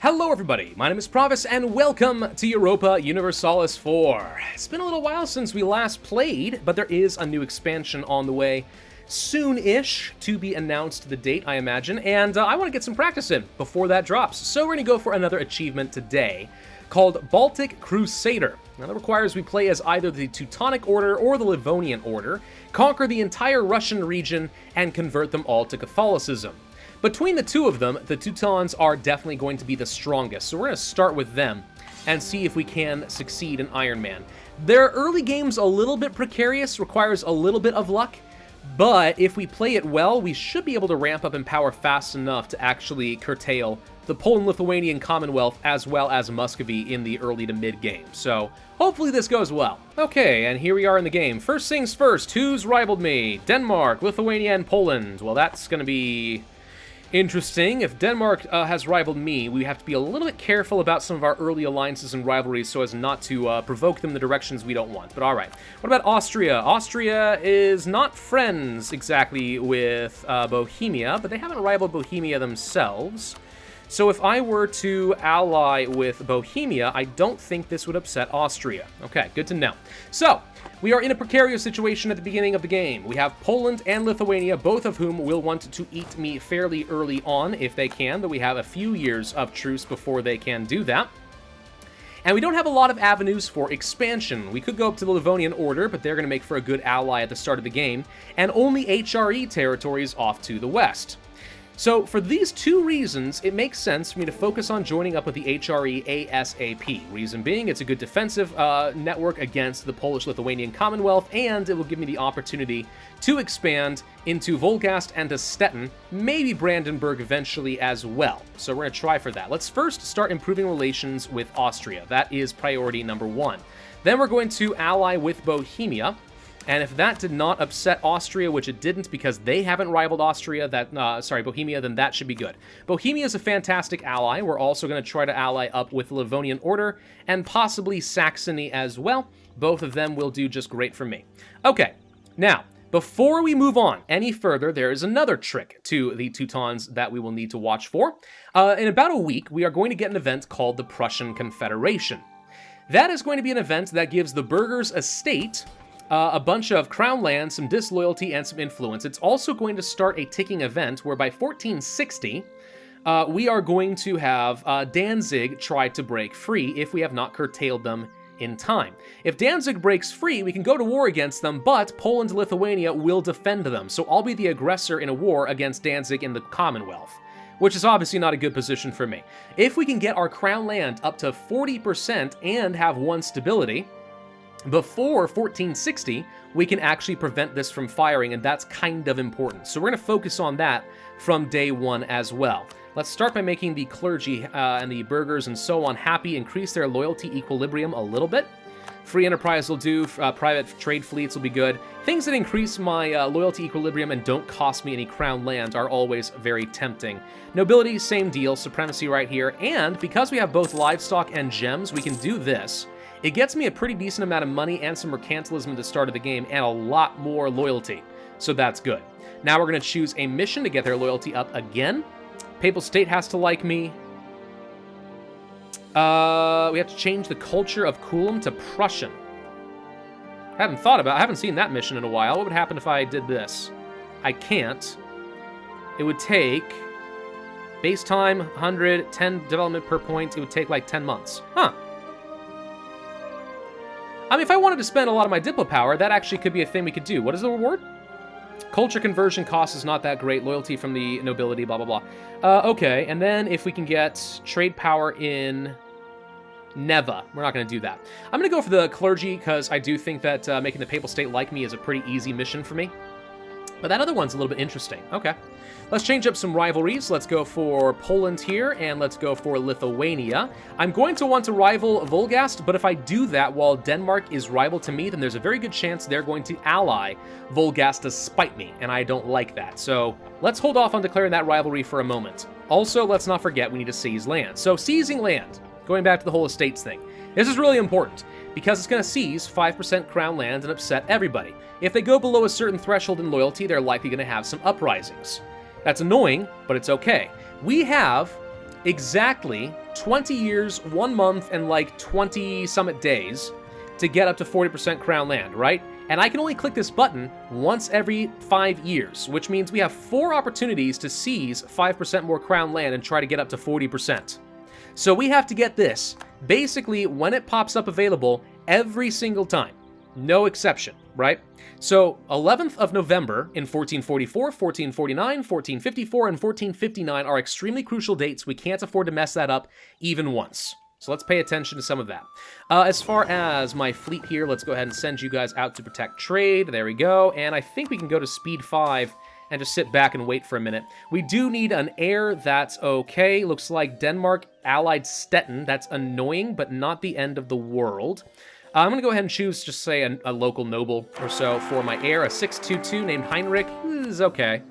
Hello everybody, my name is Pravus and welcome to Europa Universalis 4. It's been a little while since we last played, but there is a new expansion on the way soon-ish, to be announced the date, I imagine, and I want to get some practice in before that drops. So we're going to go for another achievement today called Baltic Crusader. Now that requires we play as either the Teutonic Order or the Livonian Order, conquer the entire Russian region, and convert them all to Catholicism. Between the two of them, the Teutons are definitely going to be the strongest, so we're going to start with them and see if we can succeed in Iron Man. Their early game's a little bit precarious, requires a little bit of luck, but if we play it well, we should be able to ramp up in power fast enough to actually curtail the Poland-Lithuanian Commonwealth as well as Muscovy in the early to mid-game. So hopefully this goes well. Okay, and here we are in the game. First things first, who's rivaled me? Denmark, Lithuania, and Poland. Well, that's going to be interesting. If Denmark has rivaled me, we have to be a little bit careful about some of our early alliances and rivalries so as not to provoke them in the directions we don't want. But all right. What about Austria? Austria is not friends exactly with Bohemia, but they haven't rivaled Bohemia themselves. So if I were to ally with Bohemia, I don't think this would upset Austria. Okay, good to know. So, we are in a precarious situation at the beginning of the game. We have Poland and Lithuania, both of whom will want to eat me fairly early on if they can, though we have a few years of truce before they can do that. And we don't have a lot of avenues for expansion. We could go up to the Livonian Order, but they're going to make for a good ally at the start of the game, and only HRE territories off to the west. So for these two reasons, it makes sense for me to focus on joining up with the HRE ASAP. Reason being, it's a good defensive network against the Polish-Lithuanian Commonwealth, and it will give me the opportunity to expand into Volgast and to Stettin, maybe Brandenburg eventually as well. So we're going to try for that. Let's first start improving relations with Austria. That is priority number one. Then we're going to ally with Bohemia. And if that did not upset Austria, which it didn't because they haven't rivaled Bohemia, then that should be good. Bohemia is a fantastic ally. We're also going to try to ally up with the Livonian Order and possibly Saxony as well. Both of them will do just great for me. Okay, now, before we move on any further, there is another trick to the Teutons that we will need to watch for. In about a week, we are going to get an event called the Prussian Confederation. That is going to be an event that gives the burghers a state, a bunch of crown land, some disloyalty, and some influence. It's also going to start a ticking event where by 1460, we are going to have Danzig try to break free if we have not curtailed them in time. If Danzig breaks free, we can go to war against them, but Poland and Lithuania will defend them. So I'll be the aggressor in a war against Danzig in the Commonwealth, which is obviously not a good position for me. If we can get our crown land up to 40% and have one stability, before 1460, we can actually prevent this from firing, and that's kind of important. So we're going to focus on that from day one as well. Let's start by making the clergy and the burghers and so on happy, increase their loyalty equilibrium a little bit. Free enterprise will do, private trade fleets will be good. Things that increase my loyalty equilibrium and don't cost me any crown land are always very tempting. Nobility, same deal, supremacy right here, and because we have both livestock and gems, we can do this. It gets me a pretty decent amount of money and some mercantilism at the start of the game and a lot more loyalty, so that's good. Now we're going to choose a mission to get their loyalty up again. Papal State has to like me. We have to change the culture of Coulomb to Prussian. I haven't seen that mission in a while. What would happen if I did this? I can't. It would take base time, 100, 10 development per point. It would take like 10 months. Huh. I mean, if I wanted to spend a lot of my Diplo power, that actually could be a thing we could do. What is the reward? Culture conversion cost is not that great. Loyalty from the nobility, blah, blah, blah. Okay, and then if we can get trade power in Neva, we're not going to do that. I'm going to go for the clergy because I do think that making the Papal State like me is a pretty easy mission for me. But that other one's a little bit interesting. Okay. Let's change up some rivalries. Let's go for Poland here, and let's go for Lithuania. I'm going to want to rival Volgast, but if I do that while Denmark is rival to me, then there's a very good chance they're going to ally Volgast to spite me, and I don't like that. So let's hold off on declaring that rivalry for a moment. Also, let's not forget we need to seize land. So seizing land, going back to the whole estates thing. This is really important, because it's going to seize 5% crown land and upset everybody. If they go below a certain threshold in loyalty, they're likely going to have some uprisings. That's annoying, but it's okay. We have exactly 20 years, 1 month, and like 20 summit days to get up to 40% crown land, right? And I can only click this button once every 5 years, which means we have 4 opportunities to seize 5% more crown land and try to get up to 40%. So we have to get this basically when it pops up available every single time. No exception, right? So 11th of November in 1444, 1449, 1454, and 1459 are extremely crucial dates. We can't afford to mess that up even once. So let's pay attention to some of that. As far as my fleet here, let's go ahead and send you guys out to protect trade. There we go. And I think we can go to speed 5 and just sit back and wait for a minute. We do need an heir. That's okay. Looks like Denmark allied Stettin. That's annoying, but not the end of the world. I'm going to go ahead and choose, just say, a local noble or so for my heir. A 622 named Heinrich is okay.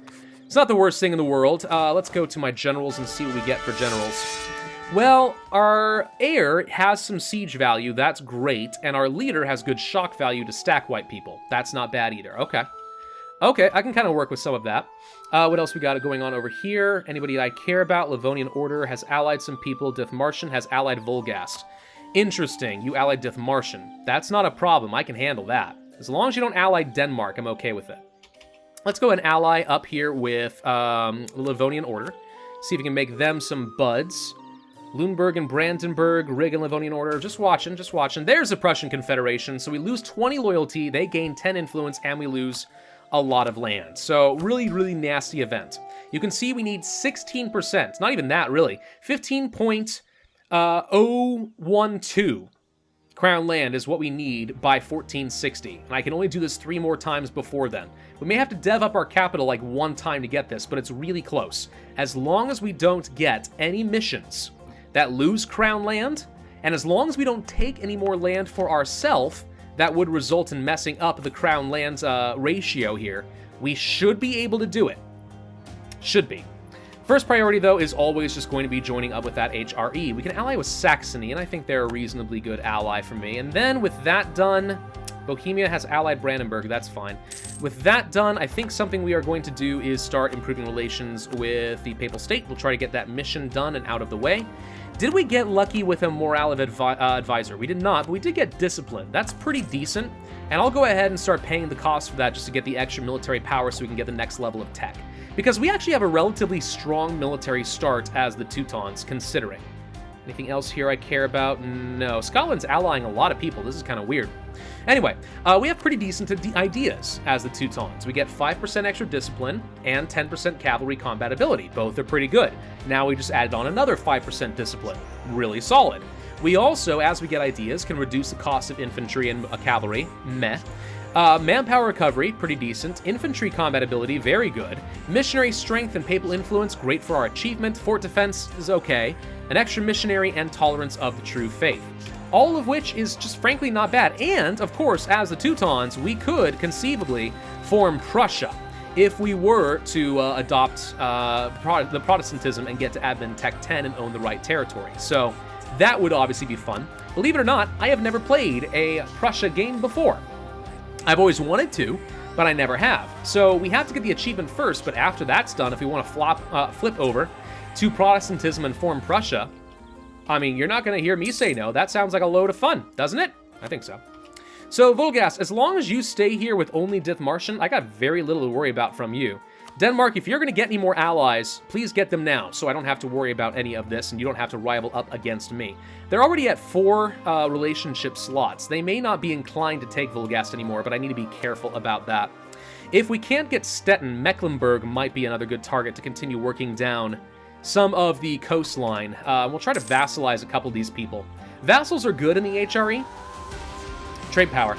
It's not the worst thing in the world. Let's go to my generals and see what we get for generals. Well, our heir has some siege value. That's great. And our leader has good shock value to stack white people. That's not bad either. Okay. Okay, I can kind of work with some of that. What else we got going on over here? Anybody I care about? Livonian Order has allied some people. Dithmarschen has allied Volgast. Interesting, you allied Dithmarschen. That's not a problem, I can handle that. As long as you don't ally Denmark, I'm okay with it. Let's go and ally up here with the Livonian Order. See if we can make them some buds. Lüneburg and Brandenburg, Rig and Livonian Order. Just watching, just watching. There's the Prussian Confederation. So we lose 20 loyalty, they gain 10 influence, and we lose a lot of land. So really, really nasty event. You can see we need 16%. Not even that, really. 15.012 crown land is what we need by 1460. And I can only do this 3 more times before then. We may have to dev up our capital like 1 time to get this, but it's really close. As long as we don't get any missions that lose crown land, and as long as we don't take any more land for ourselves, that would result in messing up the crown lands ratio here, we should be able to do it. Should be. First priority, though, is always just going to be joining up with that HRE. We can ally with Saxony, and I think they're a reasonably good ally for me. And then with that done, Bohemia has allied Brandenburg. That's fine. With that done, I think something we are going to do is start improving relations with the Papal State. We'll try to get that mission done and out of the way. Did we get lucky with a morale of advisor? We did not, but we did get discipline. That's pretty decent. And I'll go ahead and start paying the cost for that just to get the extra military power so we can get the next level of tech. Because we actually have a relatively strong military start as the Teutons, considering. Anything else here I care about? No. Scotland's allying a lot of people. This is kind of weird. Anyway, we have pretty decent ideas as the Teutons. We get 5% extra discipline and 10% cavalry combat ability. Both are pretty good. Now we just added on another 5% discipline. Really solid. We also, as we get ideas, can reduce the cost of infantry and cavalry. Meh. Manpower recovery, pretty decent. Infantry combat ability, very good. Missionary strength and papal influence, great for our achievement. Fort defense is okay. An extra missionary and tolerance of the true faith. All of which is just frankly not bad. And, of course, as the Teutons, we could conceivably form Prussia if we were to adopt the Protestantism and get to admin tech 10 and own the right territory. So that would obviously be fun. Believe it or not, I have never played a Prussia game before. I've always wanted to, but I never have. So we have to get the achievement first, but after that's done, if we want to flip over to Protestantism and form Prussia, I mean, you're not going to hear me say no. That sounds like a load of fun, doesn't it? I think so. So, Volgast, as long as you stay here with only Dithmarschen, I got very little to worry about from you. Denmark, if you're going to get any more allies, please get them now, so I don't have to worry about any of this, and you don't have to rival up against me. They're already at 4 relationship slots. They may not be inclined to take Volgast anymore, but I need to be careful about that. If we can't get Stettin, Mecklenburg might be another good target to continue working down some of the coastline. We'll try to vassalize a couple of these people. Vassals are good in the HRE. Trade power.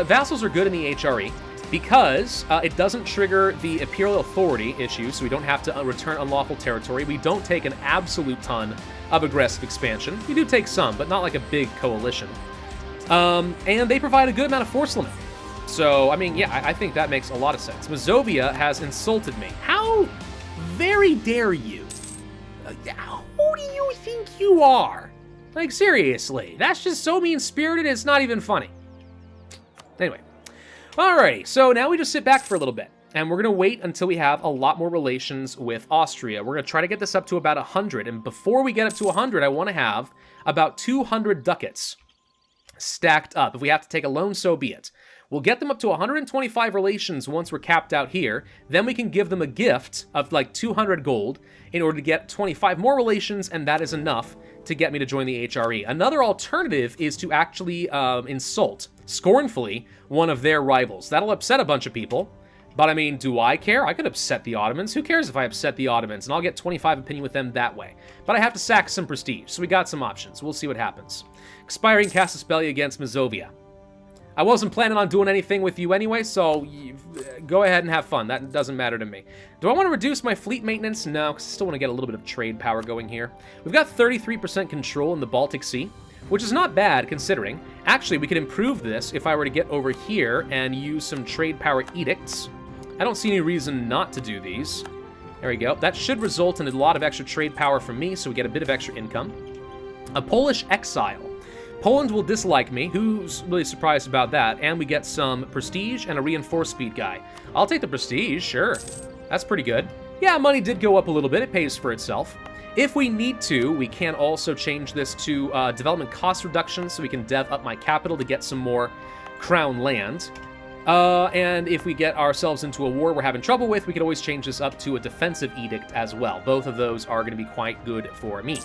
Vassals are good in the HRE. Because it doesn't trigger the Imperial Authority issue, so we don't have to return unlawful territory. We don't take an absolute ton of aggressive expansion. We do take some, but not like a big coalition. And they provide a good amount of force limit. So, I mean, yeah, I think that makes a lot of sense. Mazovia has insulted me. How very dare you? Who do you think you are? Like, seriously, that's just so mean-spirited, it's not even funny. Anyway. Alrighty, so now we just sit back for a little bit. And we're going to wait until we have a lot more relations with Austria. We're going to try to get this up to about 100. And before we get up to 100, I want to have about 200 ducats stacked up. If we have to take a loan, so be it. We'll get them up to 125 relations once we're capped out here. Then we can give them a gift of like 200 gold in order to get 25 more relations, and that is enough to get me to join the HRE. Another alternative is to actually insult, scornfully, one of their rivals. That'll upset a bunch of people. But I mean, do I care? I could upset the Ottomans. Who cares if I upset the Ottomans? And I'll get 25 opinion with them that way. But I have to sack some prestige, so we got some options. We'll see what happens. Expiring Casus Belli against Mazovia. I wasn't planning on doing anything with you anyway, so go ahead and have fun. That doesn't matter to me. Do I want to reduce my fleet maintenance? No, because I still want to get a little bit of trade power going here. We've got 33% control in the Baltic Sea, which is not bad considering. Actually, we could improve this if I were to get over here and use some trade power edicts. I don't see any reason not to do these. There we go. That should result in a lot of extra trade power from me, so we get a bit of extra income. A Polish exile. Poland will dislike me. Who's really surprised about that? And we get some prestige and a reinforced speed guy. I'll take the prestige, sure. That's pretty good. Yeah, money did go up a little bit. It pays for itself. If we need to, we can also change this to development cost reduction, so we can dev up my capital to get some more crown land. And if we get ourselves into a war we're having trouble with, we could always change this up to a defensive edict as well. Both of those are going to be quite good for me.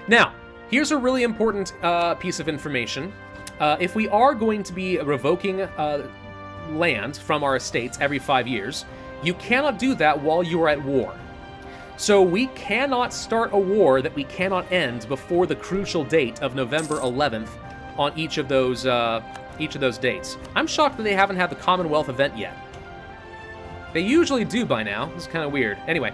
Now, here's a really important piece of information. If we are going to be revoking land from our estates every 5 years, you cannot do that while you are at war. So we cannot start a war that we cannot end before the crucial date of November 11th on each of those dates. I'm shocked that they haven't had the Commonwealth event yet. They usually do by now. This is kind of weird. Anyway,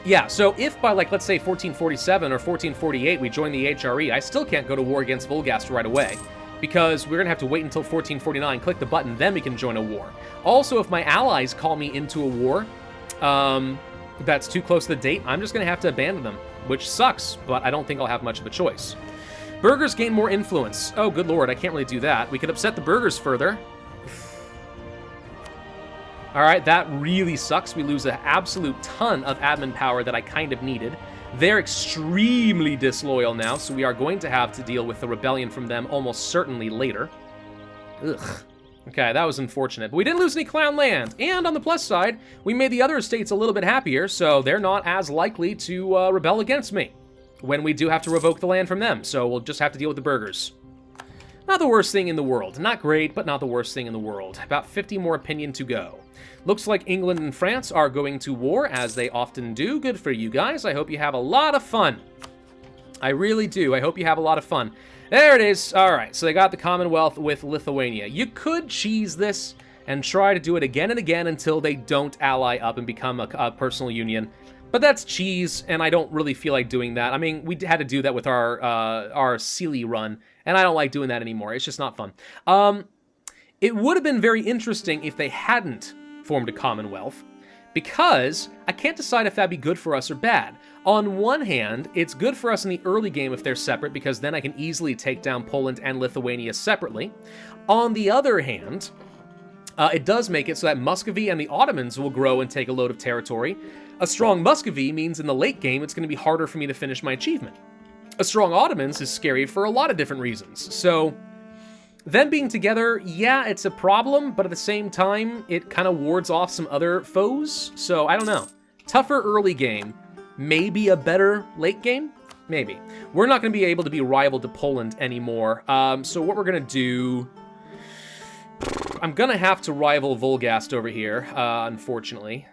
yeah, so if by, like, let's say 1447 or 1448 we join the HRE, I still can't go to war against Volgast right away, because we're going to have to wait until 1449, click the button, then we can join a war. Also, if my allies call me into a war that's too close to the date, I'm just going to have to abandon them, which sucks, but I don't think I'll have much of a choice. Burghers gain more influence. Oh, good lord, I can't really do that. We could upset the burghers further. All right, that really sucks. We lose an absolute ton of admin power that I kind of needed. They're extremely disloyal now, so we are going to have to deal with the rebellion from them almost certainly later. Ugh. Okay, that was unfortunate. But we didn't lose any crown land. And on the plus side, we made the other estates a little bit happier, so they're not as likely to rebel against me when we do have to revoke the land from them. So we'll just have to deal with the burghers. Not the worst thing in the world. Not great, but not the worst thing in the world. About 50 more opinion to go. Looks like England and France are going to war, as they often do. Good for you guys. I hope you have a lot of fun. I really do. I hope you have a lot of fun. There it is. All right, so they got the Commonwealth with Lithuania. You could cheese this and try to do it again and again until they don't ally up and become a personal union. But that's cheese, and I don't really feel like doing that. I mean, we had to do that with our Sealy run, and I don't like doing that anymore. It's just not fun. It would have been very interesting if they hadn't formed a Commonwealth, because I can't decide if that'd be good for us or bad. On one hand, it's good for us in the early game if they're separate, because then I can easily take down Poland and Lithuania separately. On the other hand, it does make it so that Muscovy and the Ottomans will grow and take a load of territory. A strong Muscovy means in the late game it's going to be harder for me to finish my achievement. A strong Ottomans is scary for a lot of different reasons. So them being together, yeah, it's a problem, but at the same time, it kind of wards off some other foes. So I don't know. Tougher early game, maybe a better late game? Maybe. We're not going to be able to be rival to Poland anymore. So what we're going to do, I'm going to have to rival Volgast over here, unfortunately.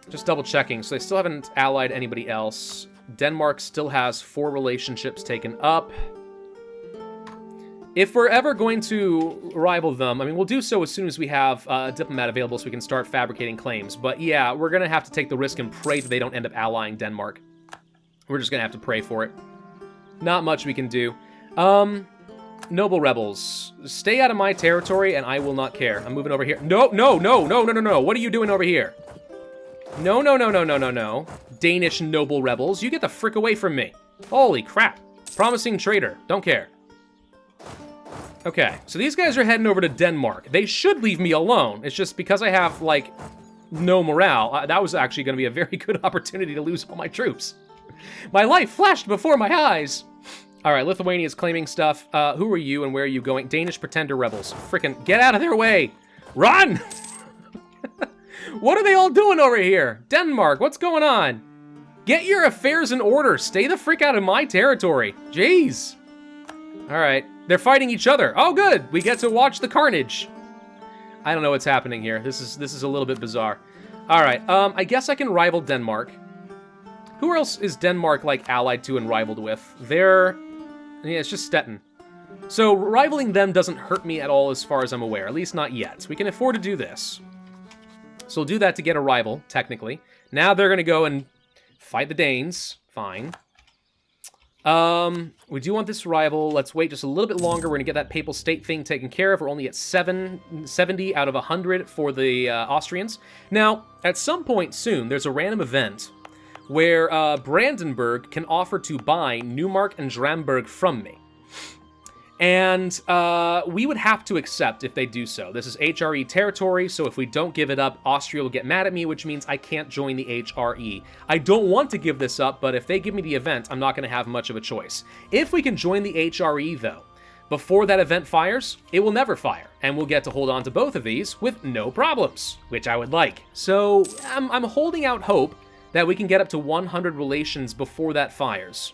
Just double checking. So they still haven't allied anybody else. Denmark still has 4 relationships taken up. If we're ever going to rival them, I mean, we'll do so as soon as we have a diplomat available so we can start fabricating claims. But yeah, we're going to have to take the risk and pray that they don't end up allying Denmark. We're just going to have to pray for it. Not much we can do. Noble rebels, stay out of my territory and I will not care. I'm moving over here. No. What are you doing over here? No. Danish noble rebels, you get the frick away from me. Holy crap. Promising trader, don't care. Okay, so these guys are heading over to Denmark. They should leave me alone. It's just because I have, like, no morale. That was actually going to be a very good opportunity to lose all my troops. My life flashed before my eyes. All right, Lithuania's claiming stuff. Who are you and where are you going? Danish pretender rebels. Frickin' get out of their way. Run! What are they all doing over here? Denmark, what's going on? Get your affairs in order. Stay the frick out of my territory. Jeez. All right, they're fighting each other. Oh, good. We get to watch the carnage. I don't know what's happening here. This is a little bit bizarre. All right, I guess I can rival Denmark. Who else is Denmark, like, allied to and rivaled with? Yeah, it's just Stettin. So rivaling them doesn't hurt me at all as far as I'm aware, at least not yet. We can afford to do this. So we'll do that to get a rival, technically. Now they're going to go and fight the Danes. Fine. We do want this rival. Let's wait just a little bit longer. We're going to get that Papal State thing taken care of. We're only at 70 out of 100 for the Austrians. Now, at some point soon, there's a random event where Brandenburg can offer to buy Neumark and Dramberg from me. And we would have to accept if they do so. This is HRE territory, so if we don't give it up, Austria will get mad at me, which means I can't join the HRE. I don't want to give this up, but if they give me the event, I'm not going to have much of a choice. If we can join the HRE, though, before that event fires, it will never fire, and we'll get to hold on to both of these with no problems, which I would like. So I'm holding out hope that we can get up to 100 relations before that fires.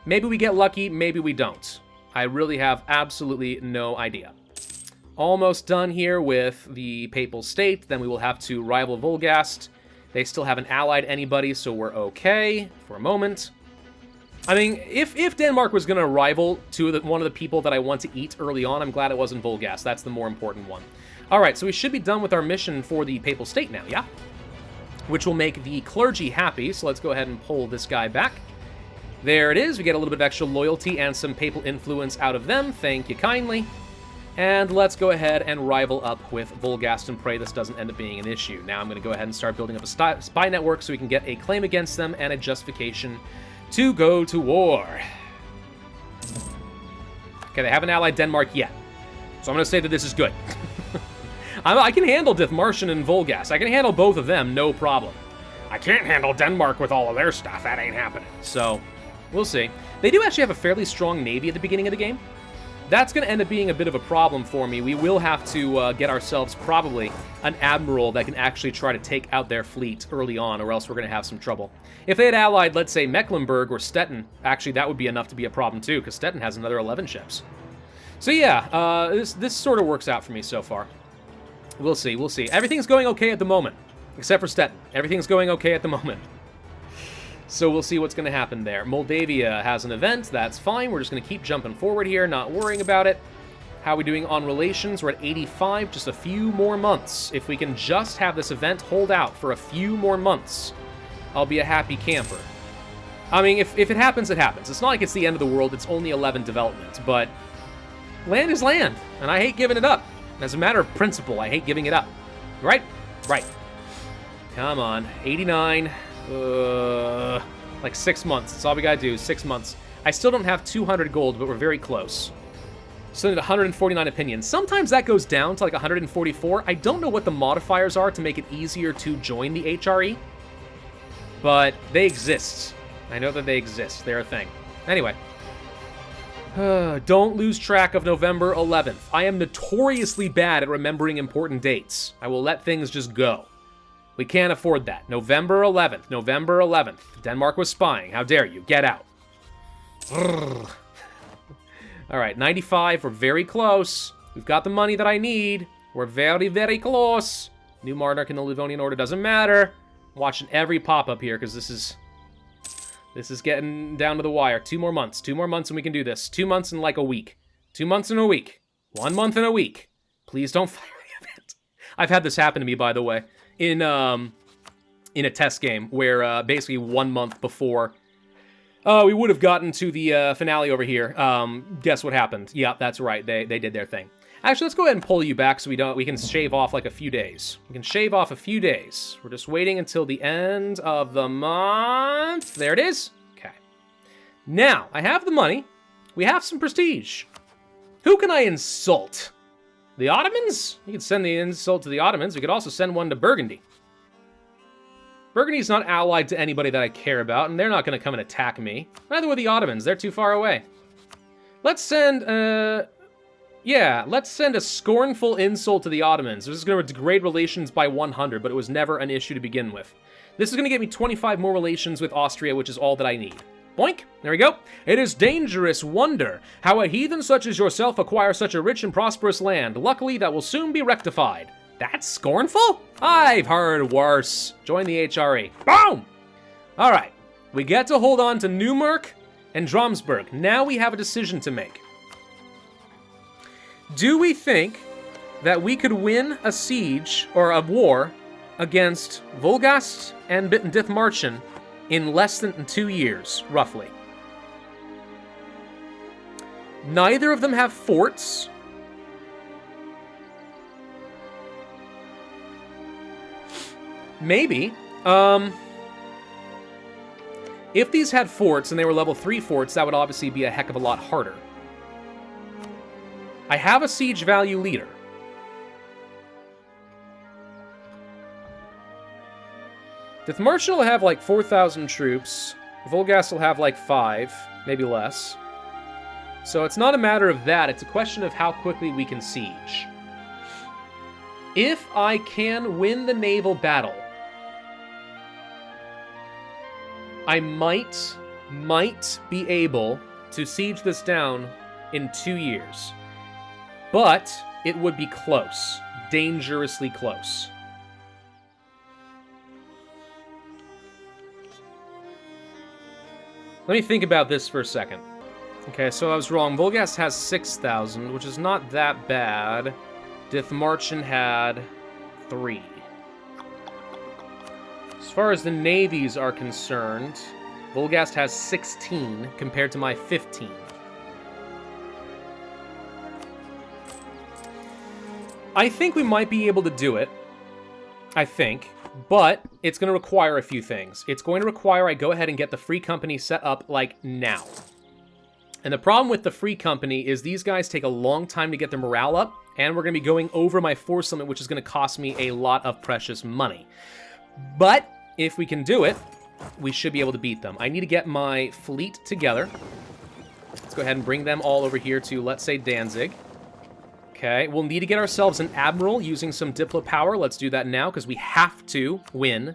Maybe we get lucky, maybe we don't. I really have absolutely no idea. Almost done here with the Papal State. Then we will have to rival Volgast. They still haven't allied anybody, so we're okay for a moment. I mean, if Denmark was going to rival one of the people that I want to eat early on, I'm glad it wasn't Volgast. That's the more important one. All right, so we should be done with our mission for the Papal State now, yeah? Which will make the clergy happy, so let's go ahead and pull this guy back. There it is. We get a little bit of extra loyalty and some papal influence out of them. Thank you kindly. And let's go ahead and rival up with Volgast and pray this doesn't end up being an issue. Now I'm going to go ahead and start building up a spy network so we can get a claim against them and a justification to go to war. Okay, they haven't allied Denmark yet. So I'm going to say that this is good. I can handle Dithmarschen and Volgast. I can handle both of them, no problem. I can't handle Denmark with all of their stuff. That ain't happening. So we'll see. They do actually have a fairly strong navy at the beginning of the game. That's going to end up being a bit of a problem for me. We will have to get ourselves probably an admiral that can actually try to take out their fleet early on, or else we're going to have some trouble. If they had allied, let's say, Mecklenburg or Stettin, actually that would be enough to be a problem too, because Stettin has another 11 ships. So yeah, this sort of works out for me so far. We'll see, we'll see. Everything's going okay at the moment, except for Stettin. Everything's going okay at the moment. So we'll see what's going to happen there. Moldavia has an event. That's fine. We're just going to keep jumping forward here, not worrying about it. How are we doing on relations? We're at 85, just a few more months. If we can just have this event hold out for a few more months, I'll be a happy camper. I mean, if it happens, it happens. It's not like it's the end of the world. It's only 11 development, but land is land, and I hate giving it up. As a matter of principle, I hate giving it up. Right? Right. Come on. 89. Like 6 months. That's all we gotta do, 6 months. I still don't have 200 gold, but we're very close. Still need 149 opinions. Sometimes that goes down to like 144. I don't know what the modifiers are to make it easier to join the HRE, but they exist. I know that they exist. They're a thing. Anyway. Don't lose track of November 11th. I am notoriously bad at remembering important dates. I will let things just go. We can't afford that. November 11th. November 11th. Denmark was spying. How dare you? Get out. All right, 95. We're very close. We've got the money that I need. We're very, very close. New monarch in the Livonian Order doesn't matter. I'm watching every pop-up here because this is getting down to the wire. 2 more months. 2 more months and we can do this. 2 months and like a week. 2 months and a week. 1 month and a week. Please don't fire the event. I've had this happen to me, by the way. In a test game where basically 1 month before we would have gotten to the finale over here. Guess what happened? Yeah, that's right. They did their thing. Actually, let's go ahead and pull you back so we can shave off like a few days. We can shave off a few days. We're just waiting until the end of the month. There it is. Okay. Now, I have the money. We have some prestige. Who can I insult? The Ottomans? You could send the insult to the Ottomans. We could also send one to Burgundy. Burgundy's not allied to anybody that I care about, and they're not going to come and attack me. Neither were the Ottomans. They're too far away. Let's send, yeah, let's send a scornful insult to the Ottomans. This is going to degrade relations by 100, but it was never an issue to begin with. This is going to get me 25 more relations with Austria, which is all that I need. Boink! There we go. It is dangerous wonder how a heathen such as yourself acquire such a rich and prosperous land. Luckily, that will soon be rectified. That's scornful? I've heard worse. Join the HRE. Boom! All right. We get to hold on to Neumark and Dromsburg. Now we have a decision to make. Do we think that we could win a siege or a war against Volgast and Dithmarschen in less than 2 years, roughly? Neither of them have forts. Maybe. If these had forts and they were level 3 forts, that would obviously be a heck of a lot harder. I have a siege value leader. Dithmarschen will have like 4,000 troops. Volgast will have like 5, maybe less. So it's not a matter of that, it's a question of how quickly we can siege. If I can win the naval battle, I might be able to siege this down in 2 years. But it would be close. Dangerously close. Let me think about this for a second. Okay, so I was wrong. Volgast has 6,000, which is not that bad. Dithmarschen had 3. As far as the navies are concerned, Volgast has 16 compared to my 15. I think we might be able to do it. I think. But it's going to require a few things. It's going to require I go ahead and get the free company set up, like, now. And the problem with the free company is these guys take a long time to get their morale up, and we're going to be going over my force limit, which is going to cost me a lot of precious money. But if we can do it, we should be able to beat them. I need to get my fleet together. Let's go ahead and bring them all over here to, let's say, Danzig. Okay, we'll need to get ourselves an admiral using some Diplo power. Let's do that now, because we have to win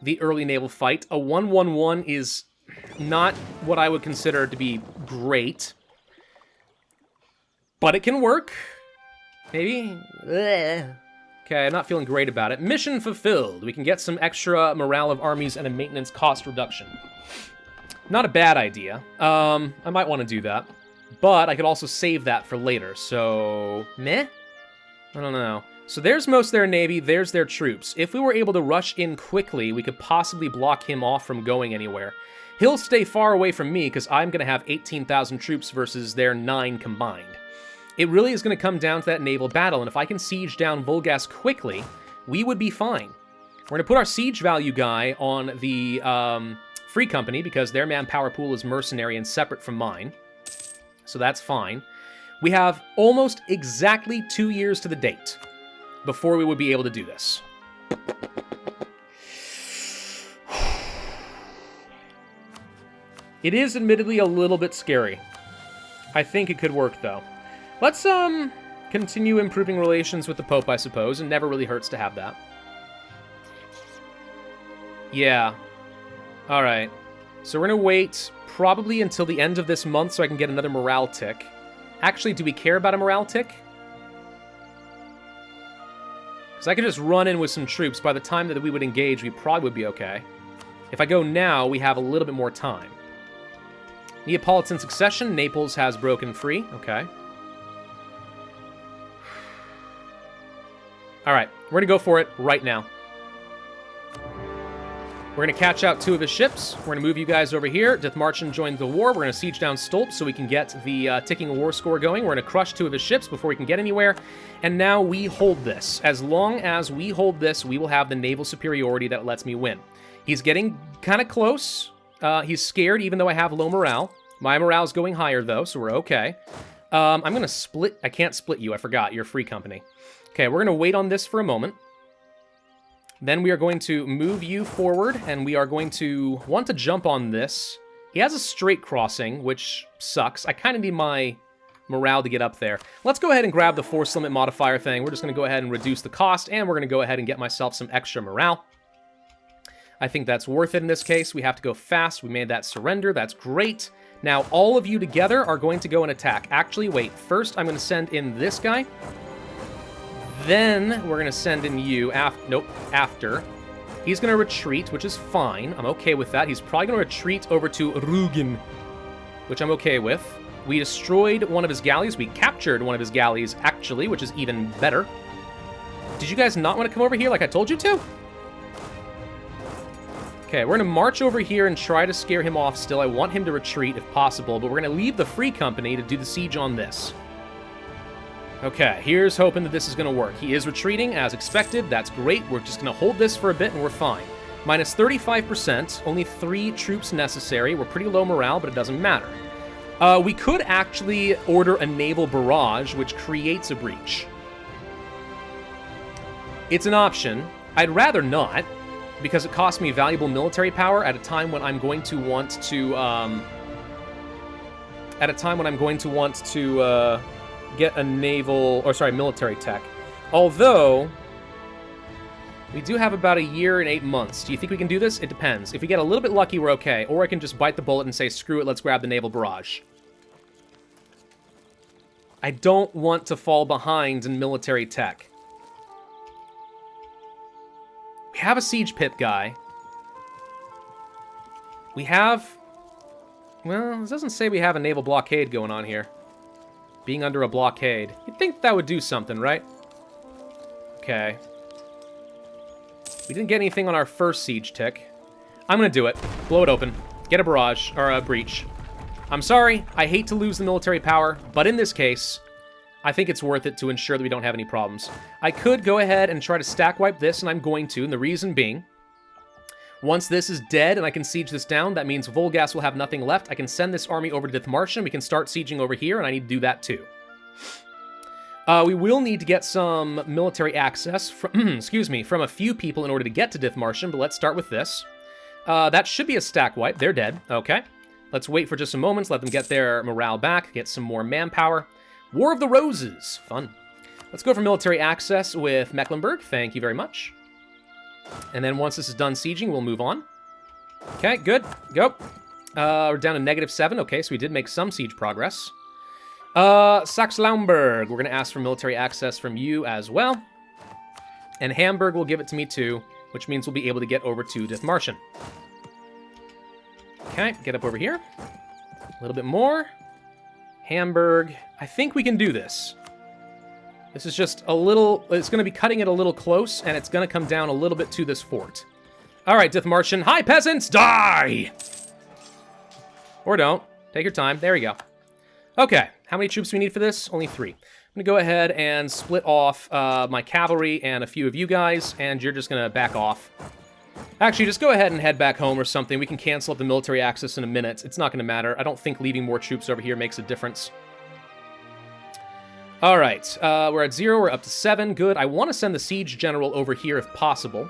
the early naval fight. A 1-1-1 is not what I would consider to be great. But it can work. Maybe? Okay, I'm not feeling great about it. Mission fulfilled. We can get some extra morale of armies and a maintenance cost reduction. Not a bad idea. I might want to do that. But I could also save that for later, so... meh? I don't know. So there's most of their navy, there's their troops. If we were able to rush in quickly, we could possibly block him off from going anywhere. He'll stay far away from me, because I'm going to have 18,000 troops versus their 9 combined. It really is going to come down to that naval battle, and if I can siege down Volgast quickly, we would be fine. We're going to put our siege value guy on the free company, because their manpower pool is mercenary and separate from mine. So that's fine. We have almost exactly 2 years to the date before we would be able to do this. It is admittedly a little bit scary. I think it could work, though. Let's continue improving relations with the Pope, I suppose. It never really hurts to have that. Yeah. All right. So we're going to wait probably until the end of this month so I can get another morale tick. Actually, do we care about a morale tick? Because I could just run in with some troops. By the time that we would engage, we probably would be okay. If I go now, we have a little bit more time. Neapolitan succession. Naples has broken free. Okay. All right. We're going to go for it right now. We're going to catch out 2 of his ships. We're going to move you guys over here. Dithmarschen joined the war. We're going to siege down Stolp so we can get the ticking war score going. We're going to crush 2 of his ships before we can get anywhere. And now we hold this. As long as we hold this, we will have the naval superiority that lets me win. He's getting kind of close. He's scared even though I have low morale. My morale's going higher though, so we're okay. I'm going to split... I can't split you, I forgot. You're a free company. Okay, we're going to wait on this for a moment. Then we are going to move you forward, and we are going to want to jump on this. He has a straight crossing, which sucks. I kind of need my morale to get up there. Let's go ahead and grab the force limit modifier thing. We're just going to go ahead and reduce the cost, and we're going to go ahead and get myself some extra morale. I think that's worth it in this case. We have to go fast. We made that surrender. That's great. Now, all of you together are going to go and attack. Actually, wait. First, I'm going to send in this guy. Then we're going to send in you after. He's going to retreat, which is fine. I'm okay with that. He's probably going to retreat over to Rügen, which I'm okay with. We destroyed one of his galleys. We captured one of his galleys, actually, which is even better. Did you guys not want to come over here like I told you to? Okay, we're going to march over here and try to scare him off still. I want him to retreat if possible, but we're going to leave the free company to do the siege on this. Okay, here's hoping that this is going to work. He is retreating, as expected. That's great. We're just going to hold this for a bit, and we're fine. Minus 35%. Only 3 troops necessary. We're pretty low morale, but it doesn't matter. We could actually order a naval barrage, which creates a breach. It's an option. I'd rather not, because it costs me valuable military power at a time when I'm going to want to... get a military tech. Although, we do have about a year and 8 months. Do you think we can do this? It depends. If we get a little bit lucky, we're okay. Or I can just bite the bullet and say, screw it, let's grab the naval barrage. I don't want to fall behind in military tech. We have a siege pip guy. We have... Well, this doesn't say we have a naval blockade going on here. Being under a blockade. You'd think that would do something, right? Okay. We didn't get anything on our first siege tick. I'm gonna do it. Blow it open. Get a barrage, or a breach. I'm sorry, I hate to lose the military power, but in this case, I think it's worth it to ensure that we don't have any problems. I could go ahead and try to stack wipe this, and I'm going to, and the reason being, once this is dead and I can siege this down, that means Volgast will have nothing left. I can send this army over to Dithmarschen. We can start sieging over here, and I need to do that too. We will need to get some military access from, excuse me, from a few people in order to get to Dithmarschen, but let's start with this. That should be a stack wipe. They're dead. Okay. Let's wait for just some moments, let them get their morale back, get some more manpower. War of the Roses. Fun. Let's go for military access with Mecklenburg. Thank you very much. And then once this is done sieging, we'll move on. Okay, good. Go. We're down to -7. Okay, so we did make some siege progress. Saxe-Lauenburg. We're going to ask for military access from you as well. And Hamburg will give it to me too, which means we'll be able to get over to Dithmarschen. Okay, get up over here. A little bit more. Hamburg. I think we can do this. This is just a little... It's going to be cutting it a little close, and it's going to come down a little bit to this fort. All right, Dithmarschen. Hi, peasants! Die! Or don't. Take your time. There we go. Okay, how many troops do we need for this? Only 3. I'm going to go ahead and split off my cavalry and a few of you guys, and you're just going to back off. Actually, just go ahead and head back home or something. We can cancel up the military access in a minute. It's not going to matter. I don't think leaving more troops over here makes a difference. All right, we're at 0. We're up to 7. Good. I want to send the siege general over here if possible.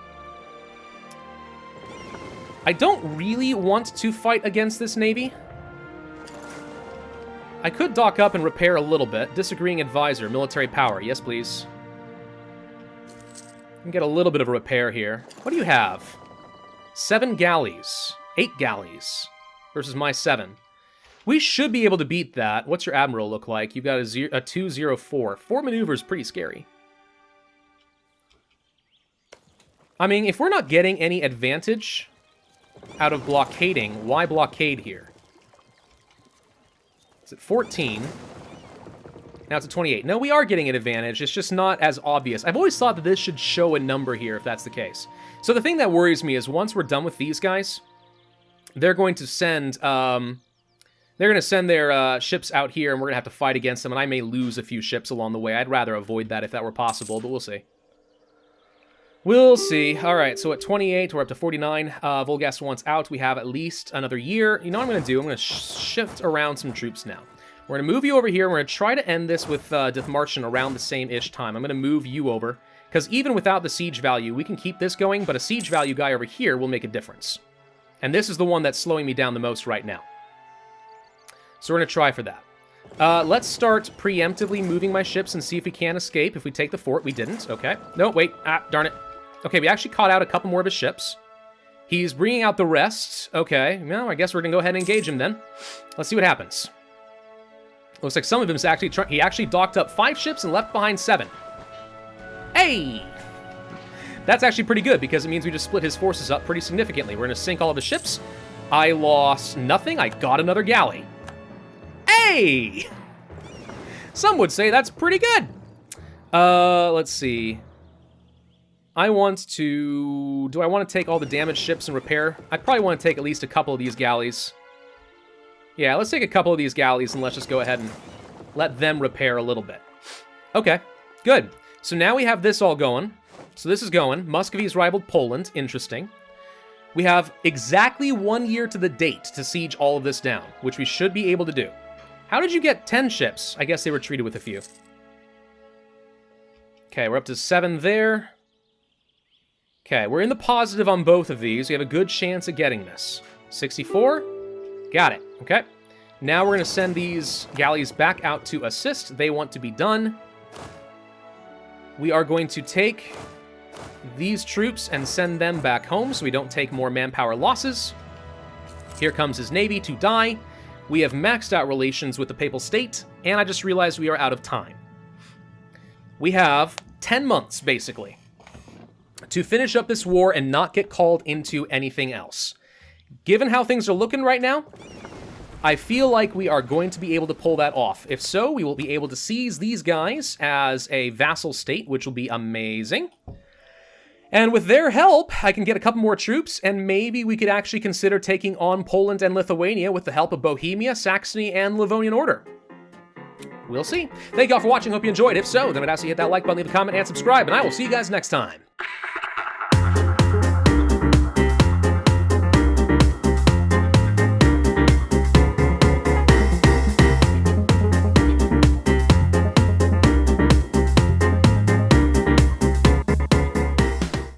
I don't really want to fight against this navy. I could dock up and repair a little bit. Disagreeing advisor, military power. Yes, please. I can get a little bit of a repair here. What do you have? 7 galleys. 8 galleys. Versus my 7. We should be able to beat that. What's your admiral look like? You've got a 204. 4 maneuvers, pretty scary. I mean, if we're not getting any advantage out of blockading, why blockade here? It's at 14. Now it's at 28. No, we are getting an advantage. It's just not as obvious. I've always thought that this should show a number here if that's the case. So the thing that worries me is once we're done with these guys, they're going to send... They're going to send their ships out here, and we're going to have to fight against them, and I may lose a few ships along the way. I'd rather avoid that if that were possible, but we'll see. We'll see. All right, so at 28, we're up to 49. Volgast wants out. We have at least another year. You know what I'm going to do? I'm going to shift around some troops now. We're going to move you over here. We're going to try to end this with Dithmarschen around the same-ish time. I'm going to move you over, because even without the siege value, we can keep this going, but a siege value guy over here will make a difference. And this is the one that's slowing me down the most right now. So we're going to try for that. Let's start preemptively moving my ships and see if we can escape. If we take the fort, we didn't. Okay. No, wait. Ah, darn it. Okay, we actually caught out a couple more of his ships. He's bringing out the rest. Okay. Well, I guess we're going to go ahead and engage him then. Let's see what happens. Looks like some of him's actually... He actually docked up 5 ships and left behind 7. Hey! That's actually pretty good, because it means we just split his forces up pretty significantly. We're going to sink all of his ships. I lost nothing. I got another galley. Hey! Some would say that's pretty good. Let's see. I want to... Do I want to take all the damaged ships and repair? I probably want to take at least a couple of these galleys. Yeah, let's take a couple of these galleys and let's just go ahead and let them repair a little bit. Okay, good. So now we have this all going. So this is going. Muscovy's rivaled Poland. Interesting. We have exactly 1 year to the date to siege all of this down, which we should be able to do. How did you get 10 ships? I guess they were treated with a few. Okay, we're up to 7 there. Okay, we're in the positive on both of these. We have a good chance of getting this. 64. Got it. Okay. Now we're going to send these galleys back out to assist. They want to be done. We are going to take these troops and send them back home so we don't take more manpower losses. Here comes his navy to die. We have maxed out relations with the Papal State, and I just realized we are out of time. We have 10 months, basically, to finish up this war and not get called into anything else. Given how things are looking right now, I feel like we are going to be able to pull that off. If so, we will be able to seize these guys as a vassal state, which will be amazing. And with their help, I can get a couple more troops, and maybe we could actually consider taking on Poland and Lithuania with the help of Bohemia, Saxony, and Livonian Order. We'll see. Thank you all for watching. Hope you enjoyed. If so, then I'd ask you to hit that like button, leave a comment, and subscribe, and I will see you guys next time.